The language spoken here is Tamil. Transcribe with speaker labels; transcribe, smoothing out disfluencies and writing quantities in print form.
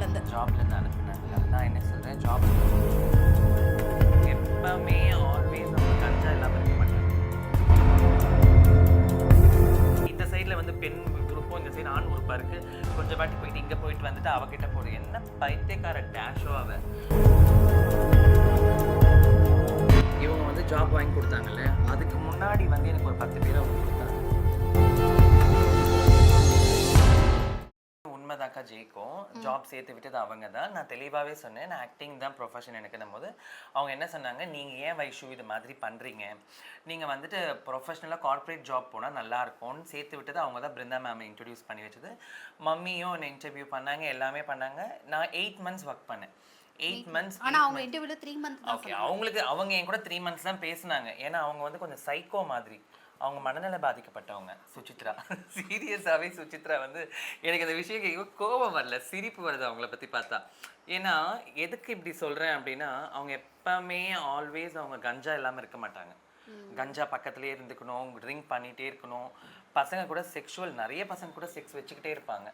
Speaker 1: ஜாப்லேருந்து அனுப்புனாங்க. நான் என்ன சொல்கிறேன், ஜாப் எப்பவுமே ஆல்வேஸ் அவங்க கஞ்சா இல்லாமல் இருக்க மாட்டாங்க. இந்த சைடில் வந்து பெண் குரூப்பும், இந்த சைடு ஆண் குரூப்பாக இருக்குது. கொஞ்சம் வாட்டி போயிட்டு இங்கே போயிட்டு வந்துட்டு அவகிட்ட போடு. என்ன பைத்தியக்கார டேஷோ அவ. இவங்க வந்து ஜாப் வாங்கி கொடுத்தாங்கல்ல, அதுக்கு முன்னாடி வந்து எனக்கு ஒரு 10 பேர் அவங்க கொடுத்தாங்க. உண்மைதாக்கா ஜெயிக்கும். ஜாப் சேர்த்து விட்டது அவங்க தான். நான் தெளிவாகவே சொன்னேன், நான் ஆக்டிங் தான் ப்ரொஃபஷன் எனக்குன்னும் போது அவங்க என்ன சொன்னாங்க, நீங்கள் ஏன் வைஷு இது மாதிரி பண்ணுறீங்க, நீங்கள் வந்துட்டு ப்ரொஃபஷ்னலாக கார்ப்பரேட் ஜாப் போனால் நல்லாயிருக்கும்னு சேர்த்து விட்டது அவங்க தான். பிருந்தா மேம் இன்ட்ரடியூஸ் பண்ணி வச்சது. மம்மியும் என்னை இன்டர்வியூ பண்ணாங்க, எல்லாமே பண்ணாங்க. நான் 8 months ஒர்க் பண்ணேன். 8 months.
Speaker 2: ஆனா அவங்க இன்டர்வியூல 3 மந்த்ஸ் தான்
Speaker 1: ஓகே, அவங்களுக்கு அவங்க என் கூட 3 months தான் பேசினாங்க. ஏன்னா அவங்க வந்து கொஞ்சம் சைக்கோ மாதிரி, அவங்க மனநல பாதிக்கப்பட்டவங்க. சுசித்ரா சீரியஸாகவே சுசித்ரா வந்து எனக்கு அந்த விஷயம் கேட்க கோபம் வரல, சிரிப்பு வருது அவங்கள பற்றி பார்த்தா. ஏன்னா எதுக்கு இப்படி சொல்கிறேன் அப்படின்னா, அவங்க எப்பவுமே ஆல்வேஸ் அவங்க கஞ்சா இல்லாமல் இருக்க மாட்டாங்க. கஞ்சா பக்கத்துலேயே இருந்துக்கணும், ட்ரிங்க் பண்ணிகிட்டே இருக்கணும். பசங்க கூட செக்ஷுவல், நிறைய பசங்க கூட செக்ஸ் வச்சுக்கிட்டே இருப்பாங்க.